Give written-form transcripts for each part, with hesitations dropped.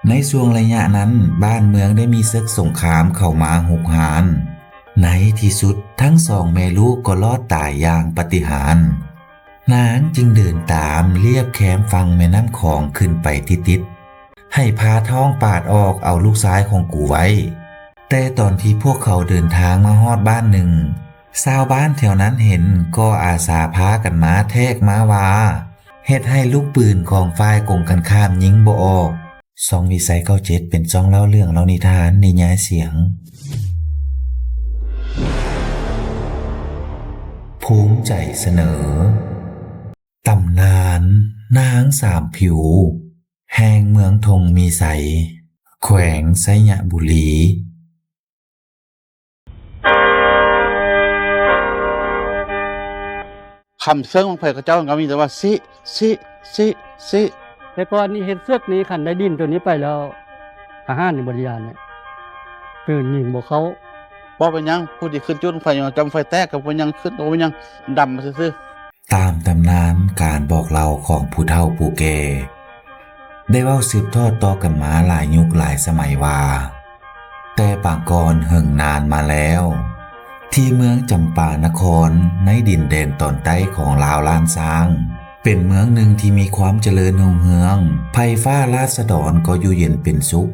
ในช่วงระยะนั้นบ้านเมืองได้มีศึกสงครามเข้ามาหุกหานในที่สุดทั้งสองแม่ลูกก็รอดตายอย่างปาฏิหาริย์นางจึงเดินตามเลียบแคมฝั่งแม่น้ำคองขึ้นไปติดๆให้พาท้องปาดออกเอาลูกชายของกูไว้แต่ตอนที่พวกเขาเดินทางมาฮอดบ้านหนึ่งชาวบ้านแถวนั้นเห็นก็อาสาพากันมาแทกมาวาเฮ็ดให้ลูกปืนของฝ่ายกงกันข้ามยิงบ่ออกซองวิสัย97เป็นซ่องเล่าเรื่องเล่านิทานนิยายเสียงภูมิใจเสนอตำนานนางสามผิวแห่งเมืองธงมีใสแขวงไสยบุรีคำเสื่องของไผ่กระเจ้าก็มีแต่ว่าสิแต่ก่อนนี่เห็นเสือกนี้ขันได้ดินตัวนี้ไปแล้วอาหารในบริยานเนี่ยตื่นยิงบอกเขา บ่เป็นหยังผู้ที่ขึ้นจุดไฟจำไฟแตกกับเป็นหยังขึ้นโอ้เป็นหยังดำมาซื่อ ตามตำนานการบอกเล่าของผู้เฒ่าผู้แก่ได้เว้าสืบทอดต่อกันมาหลายยุคหลายสมัยว่าแต่ปางก่อนเหิ่งนานมาแล้วที่เมืองจำปานครในดินแดนตอนใต้ของลาวล้านช้างเป็นเมืองหนึ่งที่มีความเจริญรุ่งเรืองภัยฟ้าราษฎรก็อยู่เย็นเป็นสุข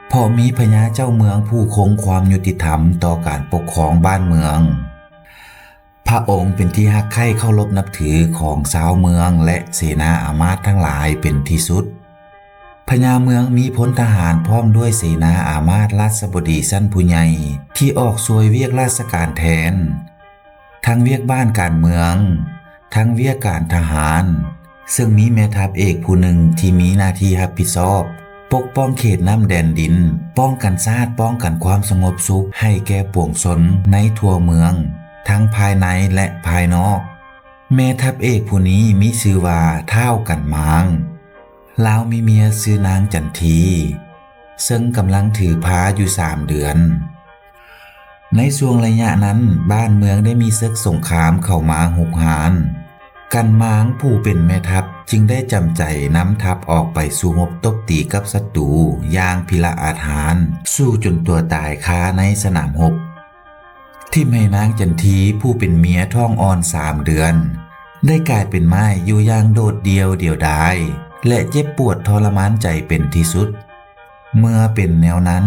เพราะมีพญาเจ้าเมืองผู้คงความยุติธรรมต่อการปกครองบ้านเมืองพระองค์เป็นที่ฮักใคร่เคารพนับถือของชาวเมืองและเสนาอามาตย์ทั้งหลายเป็นที่สุดพญาเมืองมีพลทหารพร้อมด้วยเสนาอามาตย์ราชบดีชั้นผู้ใหญ่ที่ออกช่วยเวียกราชการแทนทั้งเวียกบ้านการเมืองทั้งเวียกการทหารซึ่งมีแม่ทัพเอกผู้หนึ่งที่มีหน้าที่รับผิดชอบปกป้องเขตน้ำแดนดินป้องกันชาติป้องกันความสงบสุขให้แก่ปวงชนในทั่วเมืองทั้งภายในและภายนอกแม่ทัพเอกผู้นี้มีชื่อว่าท้าวกันมางลาวมีเมียชื่อนางจันทีซึ่งกำลังถือพาอยู่3 เดือนในช่วงระยะนั้นบ้านเมืองได้มีศึกสงครามเข้ามาหุกหานกันมางผู้เป็นแม่ทัพจึงได้จำใจนำทัพออกไปสู้รบตบตีกับศัตรูอย่างพิละอาถรรพ์สู้จนตัวตายคาในสนามรบที่แม่นางจันทีผู้เป็นเมียท้องอ่อน3 เดือนได้กลายเป็นไม้อยู่อย่างโดดเดี่ยวดายและเจ็บปวดทรมานใจเป็นที่สุดเมื่อเป็นแนวนั้น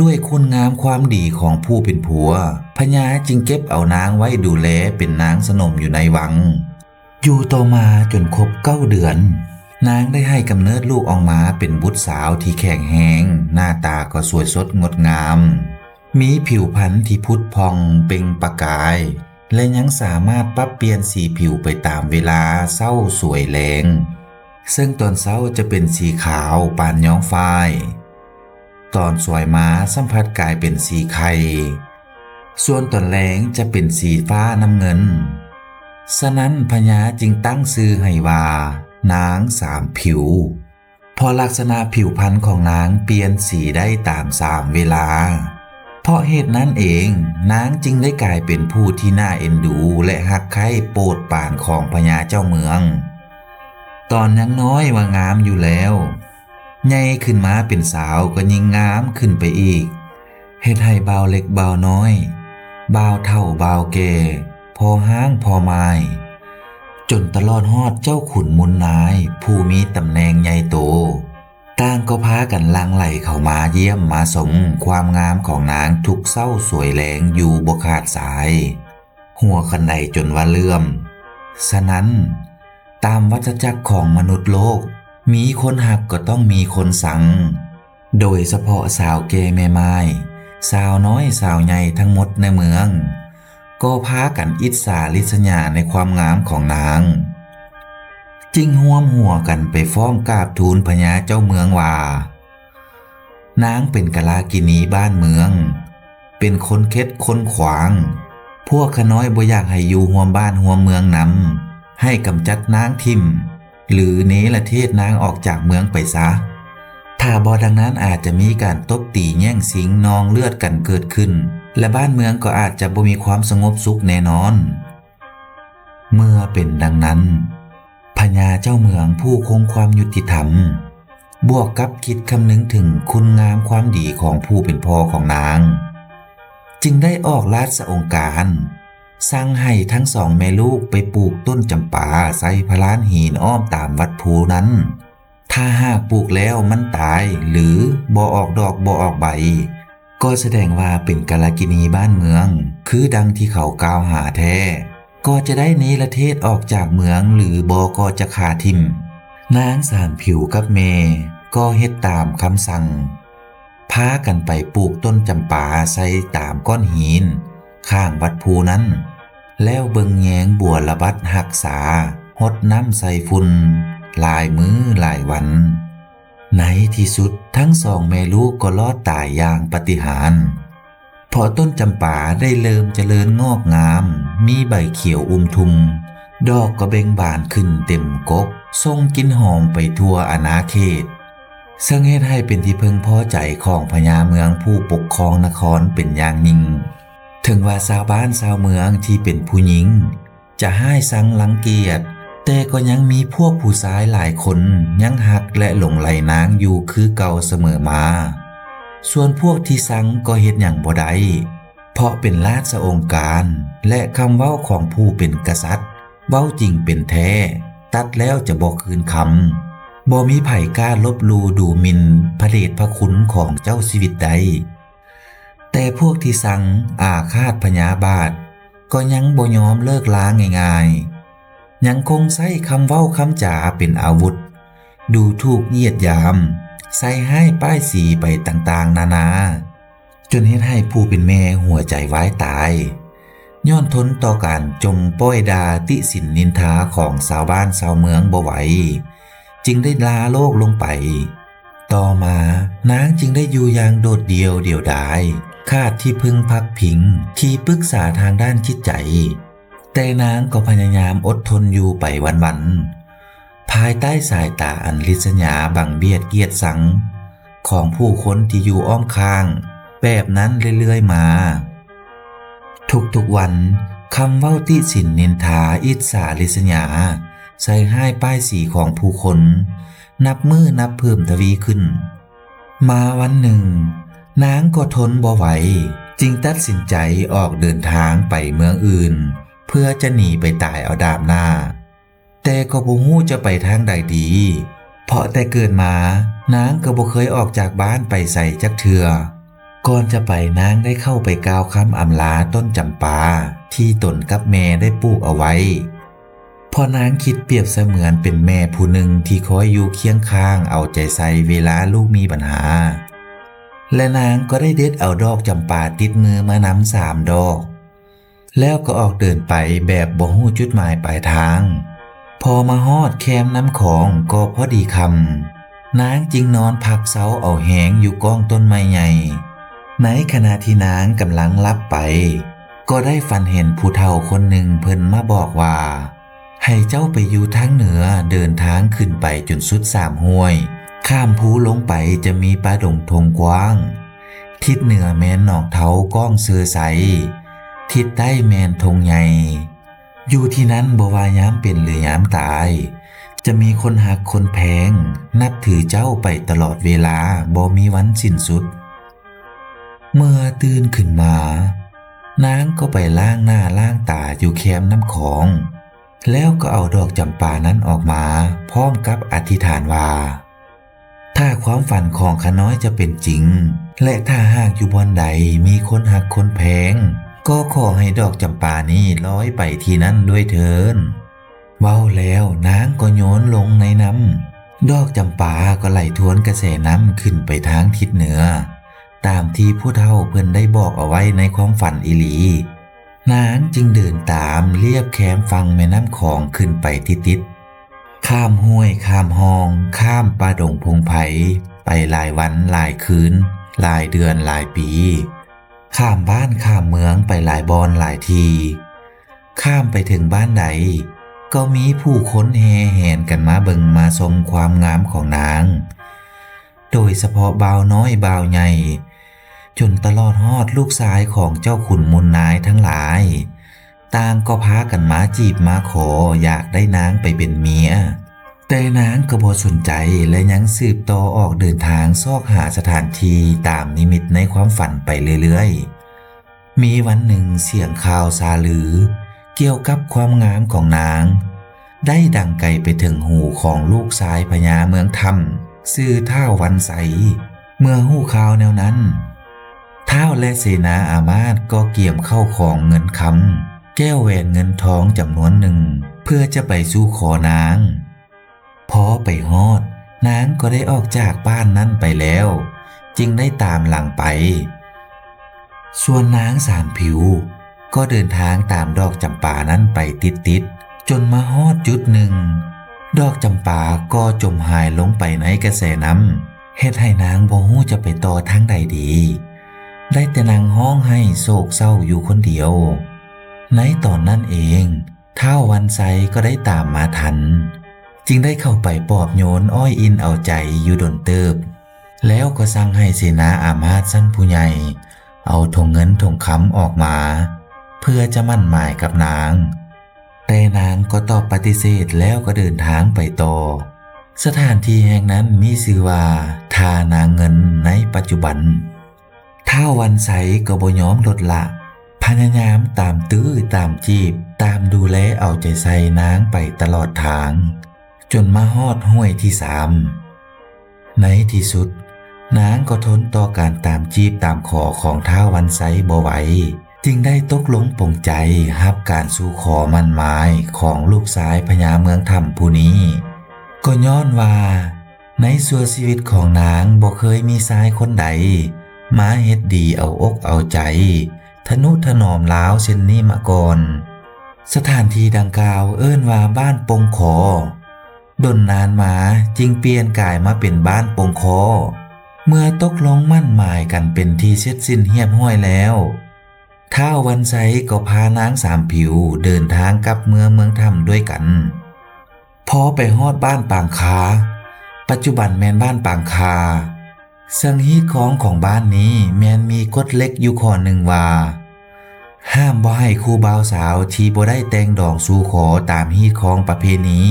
ด้วยคุณงามความดีของผู้เป็นผัวพญาจึงเก็บเอานางไว้ดูแลเป็นนางสนมอยู่ในวังอยู่ต่อมาจนครบ9 เดือนนางได้ให้กำเนิดลูกออกมาเป็นบุตรสาวที่แข็งแรงหน้าตาก็สวยสดงดงามมีผิวพรรณที่พุดพองเปล่งประกายและยังสามารถปรับเปลี่ยนสีผิวไปตามเวลาเศร้าสวยแรงซึ่งตอนเช้าจะเป็นสีขาวปานย้อมฝ้ายตอนสวยมาสัมผัสกายเป็นสีไข่ส่วนตอนแลงจะเป็นสีฟ้าน้ำเงินฉะนั้นพญาจึงตั้งชื่อให้ว่านางสามผิวพอลักษณะผิวพรรณของนางเปลี่ยนสีได้ตาม3 เวลาเพราะเหตุนั้นเองนางจึงได้กลายเป็นผู้ที่น่าเอ็นดูและฮักใคร่โปรดปรานของพญาเจ้าเมืองตอนยังน้อยว่างามอยู่แล้วใหญ่ขึ้นมาเป็นสาวก็ยิ่งงามขึ้นไปอีกเฮ็ดให้บ่าวเล็กบ่าวน้อยบ่าวเฒ่าบ่าวแก่พอห้างพอไม้จนตลอดฮอดเจ้าขุนมุนนายผู้มีตำแหน่งใหญ่โตต่างก็พากันหลั่งไหลเข้ามาเยี่ยมมาชมความงามของนางทุกเศร้าสวยแลงอยู่บ่ขาดสายหัวคันใดจนว่าเลื่อมฉะนั้นตามวัฏจักรของมนุษย์โลกมีคนหักก็ต้องมีคนสังโดยเฉพาะสาวแก่แม่ไม้สาวน้อยสาวใหญ่ทั้งหมดในเมืองก็พากันอิจฉาริษยาในความงามของนางจึงร่วมหัวกันไปฟ้องกราบทูลพญาเจ้าเมืองว่านางเป็นกลากินีบ้านเมืองเป็นคนเค็ดคนขวางพวกขน้อยบ่อยากให้อยู่ร่วมบ้านร่วมเมืองนำให้กำจัดนางทิ่มหรือเนรเทศนางออกจากเมืองไปซะถ้าบ่ดังนั้นอาจจะมีการตบตีแย่งชิงนองเลือดกันเกิดขึ้นและบ้านเมืองก็อาจจะบ่มีความสงบสุขแน่นอนเมื่อเป็นดังนั้นพญาเจ้าเมืองผู้คงความยุติธรรม บวกกับคิดคำนึงถึงคุณงามความดีของผู้เป็นพ่อของนางจึงได้ออกราชองค์การสั่งให้ทั้งสองแม่ลูกไปปลูกต้นจำปาใส่พลานหินอ้อมตามวัดภูนั้นถ้าหากปลูกแล้วมันตายหรือบ่ออกดอกบ่ออกใบก็แสดงว่าเป็นกาลกิณีบ้านเมืองคือดังที่เขากล่าวหาแท้ก็จะได้เนรเทศออกจากเมืองหรือบ่ก็จะฆ่าทิ่มนางสามผิวกับเมก็เฮ็ดตามคำสั่งพากันไปปลูกต้นจำปาใส่ตามก้อนหินข้างวัดภูนั้นแล้วเบิงแยงบัวระบัดหักษาหดน้ำใส่ฝุ่นหลายมื้อหลายวันในที่สุดทั้งสองแม่ลูกก็รอดตายอย่างปาฏิหาริย์เพราะต้นจำปาได้เริ่มเจริญงอกงามมีใบเขียวทุมดอกก็เบ่งบานขึ้นเต็มกกส่งกลิ่นหอมไปทั่วอาณาเขตซึ่งเฮ็ดให้เป็นที่พึงพอใจของพญาเมืองผู้ปกครองนครเป็นอย่างยิ่งถึงว่าชาวบ้านชาวเมืองที่เป็นผู้หญิงจะให้สังรังเกียจแต่ก็ยังมีพวกผู้ชายหลายคนยังหักและหลงไหลนางอยู่คือเก่าเสมอมาส่วนพวกที่สังก็เฮ็ดหยังบ่ได้เพราะเป็นราชองค์การและคำเว้าของผู้เป็นกษัตริย์เว้าจริงเป็นแท้ตัดแล้วจะบ่คืนคำบ่มีไผกล้าลบลู่ดูหมิ่นพระเดชพระคุณของเจ้าชีวิตใดแต่พวกที่สังอาฆาตพยาบาทก็ยังบ่ยอมเลิกล้างง่ายๆยังคงใช้คำเว้าคำจาเป็นอาวุธดูถูกเหยียดหยามใส่ให้ป้ายสีไปต่างๆนานาจนเฮ็ดให้ผู้เป็นแม่หัวใจวายตายย้อนทนต่อการจมป้อยดาติสินนินทาของชาวบ้านชาวเมืองบ่ไหวจึงได้ลาโลกลงไปต่อมานางจึงได้อยู่อย่างโดดเดี่ยวดายขาดที่พึ่งพักพิงที่ปรึกษาทางด้านจิตใจแต่นางก็พยายามอดทนอยู่ไปวันๆภายใต้สายตาอันริษยาบังเบียดเกียดสังของผู้คนที่อยู่อ้อมข้างแบบนั้นเรื่อยๆมาทุกๆวันคำเว้าติสินนินทาอิจฉาริษยาใส่ให้ป้ายสีของผู้คนนับมือนับเพิ่มทวีขึ้นมาวันหนึ่งนางก็ทนบ่ไหวจึงตัดสินใจออกเดินทางไปเมืองอื่นเพื่อจะหนีไปตายเอาดาบหน้าแต่ก็บ่ฮู้จะไปทางใดดีเพราะแต่เกิดมานางก็บ่เคยออกจากบ้านไปใส่จักเทื่อก่อนจะไปนางได้เข้าไปกล่าวคำอำลาต้นจำปาที่ตนกับแม่ได้ปลูกเอาไว้พอนางคิดเปรียบเสมือนเป็นแม่ผู้หนึ่งที่คอยอยู่เคียงข้างเอาใจใส่เวลาลูกมีปัญหาและนางก็ได้เด็ดเอาดอกจำปาติดมือมานำ3 ดอกแล้วก็ออกเดินไปแบบบ่ฮู้จุดหมายปลายทางพอมาฮอดแคมน้ำของก็พอดีคำนางจึงนอนพักเซาเอาแหงอยู่ก้องต้นไม้ใหญ่ในขณะที่นางกำลังหลับไปก็ได้ฝันเห็นผู้เฒ่าคนหนึ่งเพิ่นมาบอกว่าให้เจ้าไปอยู่ทางเหนือเดินทางขึ้นไปจนสุด3 ห้วยข้ามภูลงไปจะมีป่าดงทงกว้างทิศเหนือแม่นหนองเทาก้องเสือใสทิศใต้แม่นทงใหญ่อยู่ที่นั้นบ่ว่ายามเป็นหรือยามตายจะมีคนหักคนแพงนับถือเจ้าไปตลอดเวลาบ่มีวันสิ้นสุดเมื่อตื่นขึ้นมานางก็ไปล้างหน้าล้างตาอยู่แคมน้ำของแล้วก็เอาดอกจำปานั้นออกมาพร้อมกับอธิษฐานว่าถ้าความฝันของข้าน้อยจะเป็นจริงและถ้าหากอยู่บนใดมีคนหักคนแพงก็ขอให้ดอกจำปานี้ลอยไปที่นั่นด้วยเถิดเว้าแล้วนางก็โยนลงในน้ำดอกจำปาก็ไหลทวนกระแสน้ำขึ้นไปทางทิศเหนือตามที่ผู้เฒ่าเพิ่นได้บอกเอาไว้ในความฝันอีหลีนางจึงเดินตามเลียบแคมฟังแม่น้ำของขึ้นไปติดๆข้ามห้วยข้ามห้องข้ามป่าดงพงไผ่ไปหลายวันหลายคืนหลายเดือนหลายปีข้ามบ้านข้ามเมืองไปหลายบอนหลายทีข้ามไปถึงบ้านใดก็มีผู้คนแห่แหนกันมาเบิ่งมาชมความงามของนางโดยเฉพาะบ่าวน้อยบ่าวใหญ่จนตลอดฮอดลูกชายของเจ้าขุนมูลนายทั้งหลายต่างก็พากันมาจีบมาขออยากได้นางไปเป็นเมีย แต่นางก็บ่สนใจและยังสืบต่อออกเดินทางซอกหาสถานที่ตามนิมิตในความฝันไปเรื่อยๆมีวันหนึ่งเสียงข่าวซาลือเกี่ยวกับความงามของนางได้ดังไกลไปถึงหูของลูกชายพญาเมืองธรรมชื่อท้าววันไสเมื่อหู้ข่าวแนวนั้นท้าวและเสนาอามาตย์ก็เกี่ยมเข้าของเงินคำแก้วแหวนเงินทองจำนวนหนึ่งเพื่อจะไปสู่ขอนางพอไปฮอดนางก็ได้ออกจากบ้านนั้นไปแล้วจึงได้ตามหลังไปส่วนนางสามผิวก็เดินทางตามดอกจำปานั้นไปติดๆจนมาฮอดจุดหนึ่งดอกจำปาก็จมหายลงไปในกระแสน้ำเฮ็ดให้นางบ่ฮู้จะไปต่อทางใดดีได้แต่นางห้องให้โศกเศร้าอยู่คนเดียวในตอนนั้นเองท้าววันไสก็ได้ตามมาทันจึงได้เข้าไปปลอบโยนอ้อยอินเอาใจอยู่ดนเติบแล้วก็สั่งให้เสนาอามาตย์ชั้นผู้ใหญ่เอาธงเงินธงคำออกมาเพื่อจะมั่นหมายกับนางแต่นางก็ตอบปฏิเสธแล้วก็เดินทางไปต่อสถานที่แห่งนั้นมีชื่อว่าทานางเงินในปัจจุบันท้าววันไสก็บ่ยอมลดละพยายามตามตื้อตามจีบตามดูแลเอาใจใส่นางไปตลอดทางจนมาฮอดห้วยที่3ในที่สุดนางก็ทนต่อการตามจีบตามขอของท้าววันไสบ่ไหวจึงได้ตกลงปลงใจรับการสู่ขอมั่นหมายของลูกชายพญาเมืองธรรมผู้นี้ก็ย้อนว่าในส่วนชีวิตของนางบ่เคยมีชายคนใดมาเฮ็ดดีเอาอกเอาใจทนุถนอมลาวเช่นนี้มาก่อนสถานที่ดังกล่าวเอิ้นว่าบ้านปงคอดนนานมาจึงเปลี่ยนกายมาเป็นบ้านปงคอเมื่อตกลงมั่นหมายกันเป็นที่เสร็จสิ้นเรียบร้อยแล้วท้าววันไสก็พานางสามผิวเดินทางกลับเมืองธรรมด้วยกันพอไปฮอดบ้านปางคาปัจจุบันแม่นบ้านปางคาซึ่งฮีตของบ้านนี้แม้นมีกฎเล็กอยู่ข้อหนึ่งว่าห้ามบ่ให้คู่บ่าวสาวที่บ่ได้แต่งดอกสู่ขอตามฮีตของประเพณี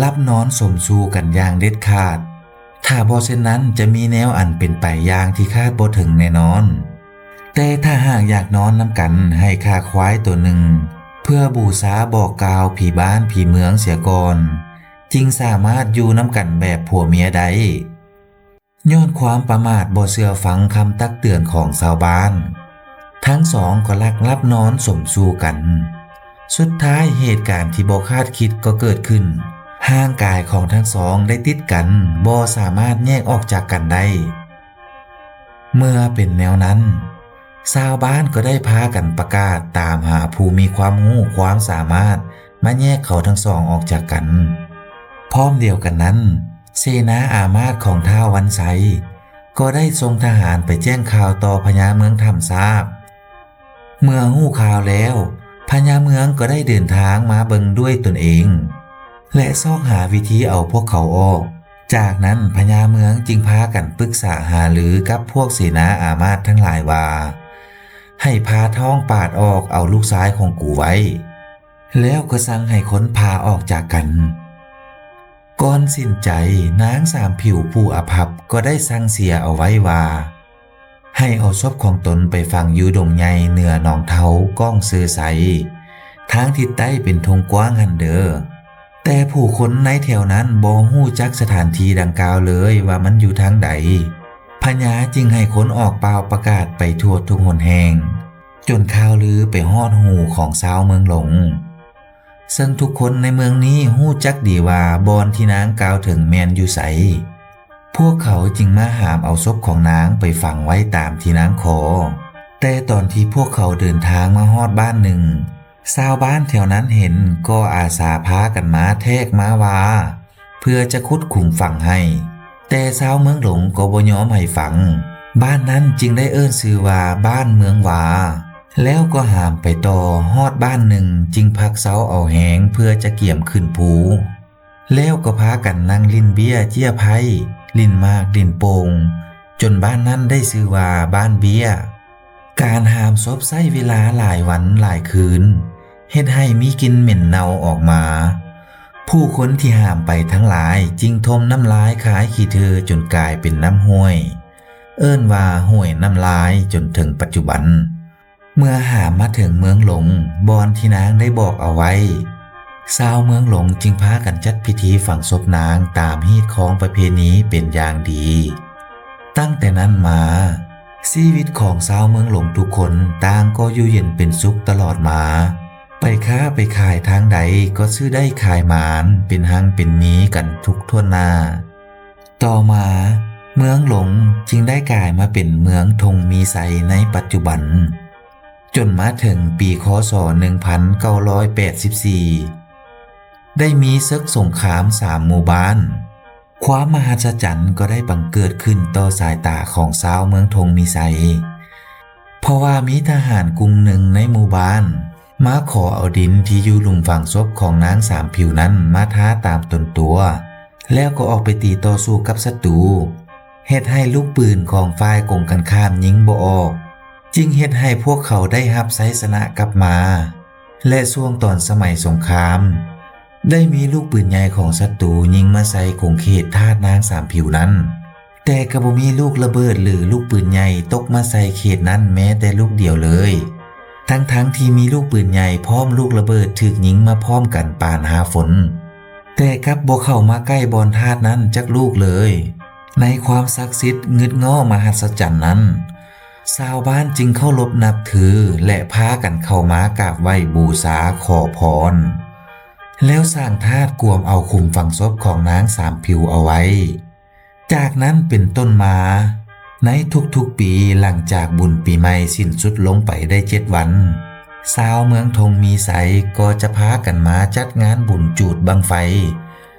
รับนอนสมสู่กันอย่างเด็ดขาดถ้าบ่เช่นนั้นจะมีแนวอันเป็นไปอย่างที่คาดบ่ถึงแน่นอนแต่ถ้าหากอยากนอนนำกันให้ฆ่าควายตัวหนึ่งเพื่อบูชาบอกกล่าวผีบ้านผีเมืองเสียก่อนจึงสามารถอยู่นำกันแบบผัวเมียได้ย้อนความประมาทบ่เชื่อฟังคำตักเตือนของชาวบ้านทั้งสองก็ลักลับนอนสมสู่กันสุดท้ายเหตุการณ์ที่บ่คาดคิดก็เกิดขึ้นห่างกายของทั้งสองได้ติดกันบ่สามารถแยกออกจากกันได้เมื่อเป็นแนวนั้นชาวบ้านก็ได้พากันประกาศตามหาผู้มีความรู้ความสามารถมาแยกเขาทั้งสองออกจากกันพร้อมเดียวกันนั้นเสนาอามาตย์ของท้าววันไสก็ได้ส่งทหารไปแจ้งข่าวต่อพญาเมืองธรรมทราบเมื่อรู้ข่าวแล้วพญาเมืองก็ได้เดินทางมาเบิ่งด้วยตนเองและซอกหาวิธีเอาพวกเขาออกจากนั้นพญาเมืองจึงพากันปรึกษาหารือกับพวกเสนาอามาตย์ทั้งหลายว่าให้พาท้องปาดออกเอาลูกชายของกูไว้แล้วก็สั่งให้ค้นพาออกจากกันก่อนสิ้นใจนางสามผิวผู้อภัพก็ได้สั่งเสียเอาไว้ว่าให้เอาศพของตนไปฝังอยู่ดงใหญ่เหนือหนองเทาก้องซื้อใสทางทิศใต้เป็นทงกว้างหันเด้อแต่ผู้คนในแถวนั้นบ่ฮู้จักสถานที่ดังกล่าวเลยว่ามันอยู่ทางใดพญาจึงให้คนออกเป่าประกาศไปทั่วทุกหนแห่งจนข่าวลือไปฮอดหูของชาวเมืองหลงซึ่งทุกคนในเมืองนี้ฮู้จักดีว่าบอนที่นางกล่าวถึงแม่นอยู่ไสพวกเขาจึงมาหามเอาศพของนางไปฝังไว้ตามที่นางขอแต่ตอนที่พวกเขาเดินทางมาฮอดบ้านหนึ่งชาวบ้านแถวนั้นเห็นก็อาสาพากันมาแทกม้าวาเพื่อจะขุดขุมฝังให้แต่ชาวเมืองหลงก็บ่ยอมให้ฝังบ้านนั้นจึงได้เอิ้นชื่อว่าบ้านเมืองวาแล้วก็หามไปต่อฮอดบ้านหนึ่งจึงพักเสาเอาแหงเพื่อจะเกี่ยมขึ้นภูแล้วก็พากันนั่งลิ้นเบี้ยเจี้ยไผ่ลิ้นมากลิ้นโป่งจนบ้านนั้นได้ชื่อว่าบ้านเบี้ยการหามศพใช้เวลาหลายวันหลายคืนเฮ็ดให้มีกลิ่นเหม็นเน่าออกมา ผู้คนที่ห้ามไปทั้งหลายจึงทมน้ำลายขายขี้เธอจนกลายเป็นน้ำห้วย เอิ้นว่าห้วยน้ำลายจนถึงปัจจุบัน เมื่อหามมาถึงเมืองหลงบอนที่นางได้บอกเอาไว้ชาวเมืองหลงจึงพากันจัดพิธีฝังศพนางตามฮีตของประเพณีเป็นอย่างดี ตั้งแต่นั้นมาชีวิตของชาวเมืองหลงทุกคนต่างก็อยู่เย็นเป็นสุขตลอดมาไปค้าไปขายทางใดก็ซื้อได้ขายหมานเป็นหังเป็นมีกันทุกทั่วหน้าต่อมาเมืองหลงจึงได้กลายมาเป็นเมืองธงมีไสในปัจจุบันจนมาถึงปีค.ศ. 1984ได้มีศึกสงคราม3 หมู่บ้านความมหัศจรรย์ก็ได้บังเกิดขึ้นต่อสายตาของชาวเมืองธงมีไสเพราะว่ามีทหารกลุ่มหนึ่งในหมู่บ้านมาขอเอาดินที่อยู่หลุมฝังศพของนางสามผิวนั้นมาท้าตามตนตัวแล้วก็ออกไปตีต่อสู้กับศัตรูเฮ็ดให้ลูกปืนของฝ่ายกงกันข้ามยิงบ่ออกจึงเฮ็ดให้พวกเขาได้รับชัยชนะกลับมาและช่วงตอนสมัยสงครามได้มีลูกปืนใหญ่ของศัตรูยิงมาใส่คงเขตทาสนางสามผิวนั้นแต่ก็บ่มีลูกระเบิดหรือลูกปืนใหญ่ตกมาใส่เขตนั้นแม้แต่ลูกเดียวเลยทั้งที่มีลูกปืนใหญ่พร้อมลูกระเบิดถูกยิงมาพร้อมกันปานหาฝนแต่กลับบ่เข้ามาใกล้บอนทาสนั้นจักลูกเลยในความศักดิ์สิทธิ์งึดง้อมหัศจรรย์นั้นชาวบ้านจึงเคารพนับถือและพากันเข้ามากราบไหว้บูชาขอพรแล้วสร้างธาตุกวมเอาคุมฝังศพของนางสามผิวเอาไว้จากนั้นเป็นต้นมาในทุกๆปีหลังจากบุญปีใหม่สิ้นสุดลงไปได้7 วันชาวเมืองธงมีไสก็จะพากันมาจัดงานบุญจูดบังไฟ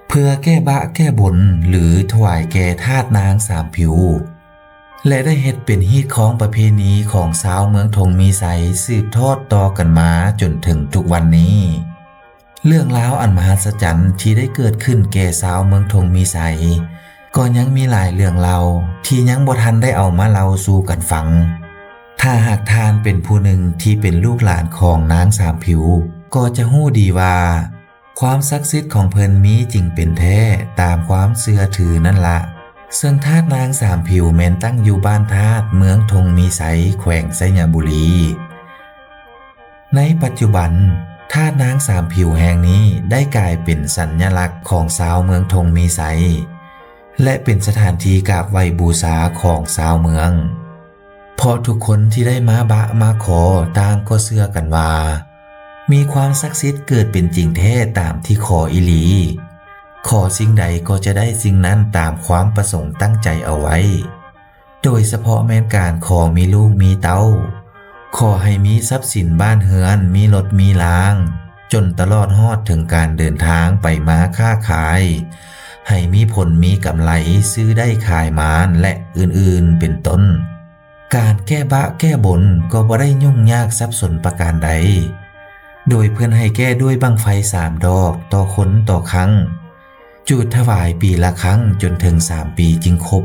เพื่อแก้บะแก้บนหรือถวายแก่ทาสนางสามผิวและได้เฮ็ดเป็นฮีตของประเพณีของชาวเมืองธงมีไสสืบทอดต่อกันมาจนถึงทุกวันนี้เรื่องราวอันมหัศจรรย์ที่ได้เกิดขึ้นแก่ชาวเมืองธงมีไสก็ยังมีหลายเรื่องเล่าที่ยังบ่ทันได้เอามาเล่าสู่กันฟังถ้าหากท่านเป็นผู้หนึ่งที่เป็นลูกหลานของนางสามผิวก็จะฮู้ดีว่าความศักดิ์สิทธิ์ของเพิ่นมีจริงเป็นแท้ตามความเชื่อถือนั่นละซึ่งทาสนางสามผิวแม้นตั้งอยู่บ้านทาสเมืองธงมีไสแขวงไสยบุรีในปัจจุบันทาสนางสามผิวแห่งนี้ได้กลายเป็นสัญลักษณ์ของชาวเมืองธงมีไสและเป็นสถานที่กราบไหว้บูชาของชาวเมืองพอทุกคนที่ได้มาบะมาขอต่างก็เชื่อกันว่ามีความศักดิ์สิทธิ์เกิดเป็นจริงแท้ตามที่ขออีหลีขอสิ่งใดก็จะได้สิ่งนั้นตามความประสงค์ตั้งใจเอาไว้โดยเฉพาะแม้นการขอมีลูกมีเต้าขอให้มีทรัพย์สินบ้านเฮือนมีรถมีลางจนตลอดฮอดถึงการเดินทางไปมาค้าขายให้มีผลมีกำไรซื้อได้ขายมานและอื่นๆเป็นต้นการแก้บะแก้บนก็บ่ได้ยุ่งยากซับซ้อนประการใดโดยเพื่อนให้แก้ด้วยบั้งไฟ3 ดอกต่อคนต่อครั้งจุดถวายปีละครั้งจนถึง3 ปีจึงครบ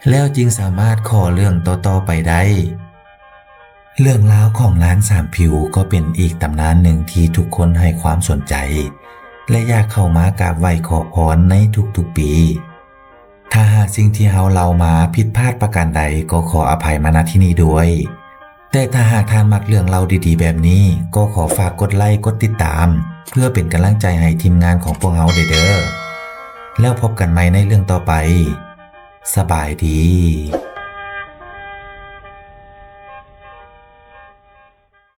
แล้วจึงสามารถขอเรื่องต่อไปได้เรื่องราวของนางสามผิวก็เป็นอีกตำนานหนึ่งที่ทุกคนให้ความสนใจและอยากเข้ามากราบไหว้ขอพรในทุกๆปีถ้าหากสิ่งที่เราเล่ามาผิดพลาดประการใดก็ขออภัยมาณที่นี้ด้วยแต่ถ้าหากท่านมักเรื่องเล่าดีๆแบบนี้ก็ขอฝากกดไลค์กดติดตามเพื่อเป็นกำลังใจให้ทีมงานของพวกเราเด้อแล้วพบกันใหม่ในเรื่องต่อไปสบายดี